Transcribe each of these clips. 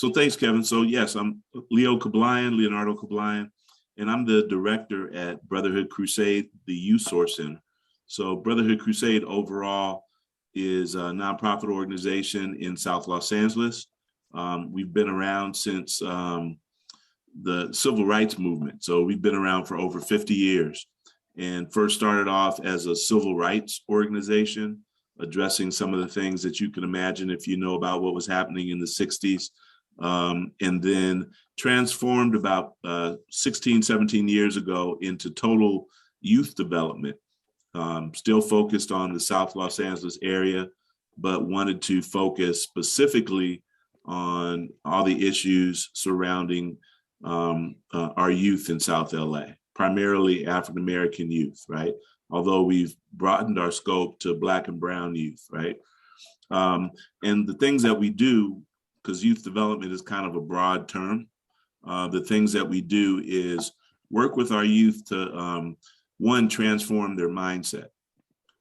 So thanks, Kevin. So yes, I'm Leonardo Kablayan, and I'm the director at Brotherhood Crusade, the Youth Source Center. So Brotherhood Crusade overall is a nonprofit organization in South Los Angeles. We've been around since the civil rights movement. So we've been around for over 50 years and first started off as a civil rights organization, addressing some of the things that you can imagine if you know about what was happening in the 60s. And then transformed about 16, 17 years ago into total youth development, still focused on the South Los Angeles area, but wanted to focus specifically on all the issues surrounding our youth in South LA, primarily African-American youth, right? Although we've broadened our scope to Black and Brown youth, right? And the things that we do, because youth development is kind of a broad term, the things that we do is work with our youth to, one, transform their mindset.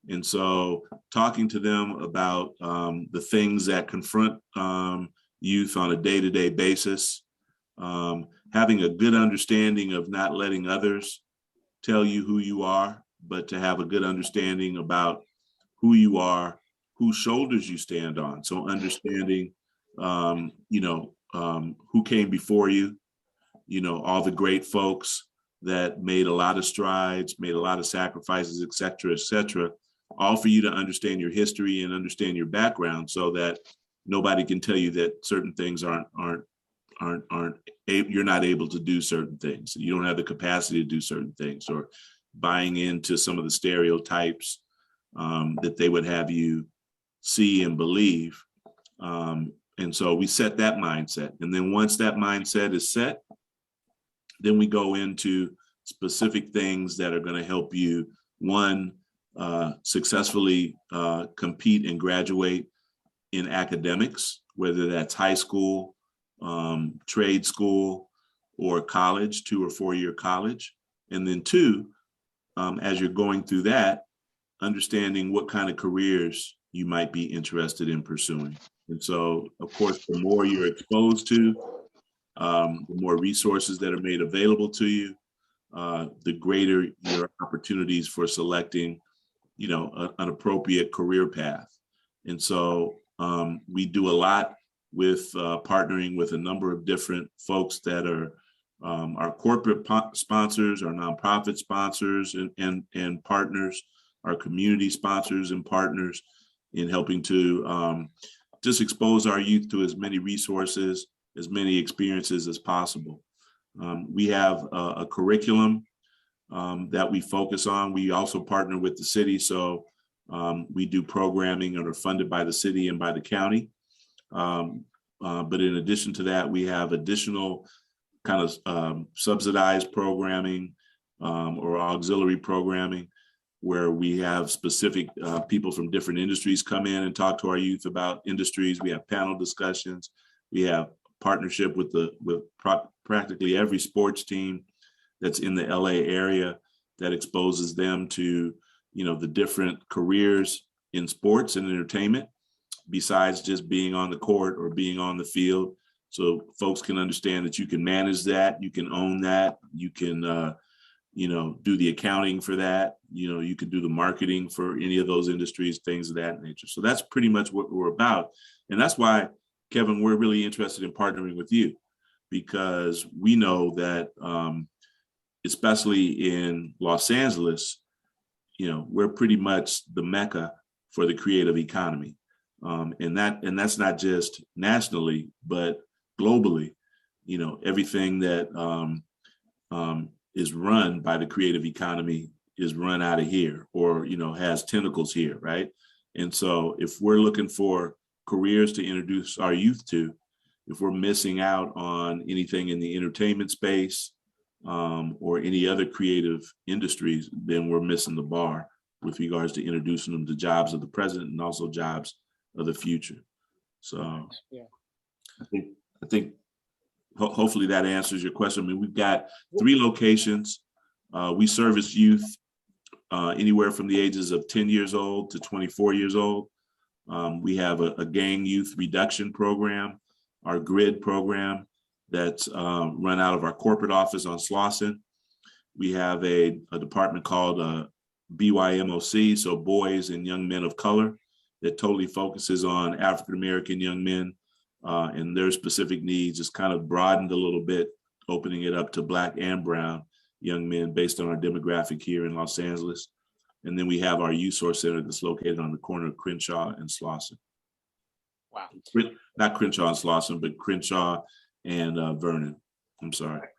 And so talking to them about the things that confront youth on a day-to-day basis, having a good understanding of not letting others tell you who you are, but to have a good understanding about who you are, whose shoulders you stand on. So understanding who came before you, all the great folks that made a lot of strides, made a lot of sacrifices, et cetera, all for you to understand your history and understand your background so that nobody can tell you that certain things you're not able to do certain things. You don't have the capacity to do certain things, or buying into some of the stereotypes that they would have you see and believe. And so we set that mindset. And then once that mindset is set, then we go into specific things that are going to help you, one, successfully compete and graduate in academics, whether that's high school, trade school, or college, 2 or 4 year college. And then two, as you're going through that, understanding what kind of careers you might be interested in pursuing. And so, of course, the more you're exposed to, the more resources that are made available to you, the greater your opportunities for selecting, an appropriate career path. And so we do a lot with partnering with a number of different folks that are our corporate sponsors, our nonprofit sponsors and partners, our community sponsors and partners, in helping to just expose our youth to as many resources, as many experiences as possible. We have a curriculum that we focus on. We also partner with the city, so we do programming that are funded by the city and by the county. But in addition to that, we have additional kind of subsidized programming or auxiliary programming, where we have specific people from different industries come in and talk to our youth about industries. We have panel discussions. We have partnership with practically every sports team that's in the LA area that exposes them to, the different careers in sports and entertainment, besides just being on the court or being on the field. So folks can understand that you can manage that, you can own that, you can do the accounting for that, you can do the marketing for any of those industries, things of that nature. So that's pretty much what we're about. And that's why, Kevin, we're really interested in partnering with you, because we know that, especially in Los Angeles, we're pretty much the mecca for the creative economy. And that's not just nationally, but globally. Everything that is run by the creative economy is run out of here, or has tentacles here, right? And so if we're looking for careers to introduce our youth to, if we're missing out on anything in the entertainment space or any other creative industries, then we're missing the bar with regards to introducing them to jobs of the present and also jobs of the future. So yeah, I think hopefully that answers your question. I mean, we've got 3 locations. We service youth anywhere from the ages of 10 years old to 24 years old. We have a gang youth reduction program our GRID program that's run out of our corporate office on Slauson. We have a department called BYMOC, so Boys and Young Men of Color, that totally focuses on African-American young men and their specific needs. It's kind of broadened a little bit, opening it up to Black and Brown young men based on our demographic here in Los Angeles. And then we have our Youth Source Center that's located on the corner of Crenshaw and Slauson. Wow. Not Crenshaw and Slauson, but Crenshaw and Vernon. I'm sorry.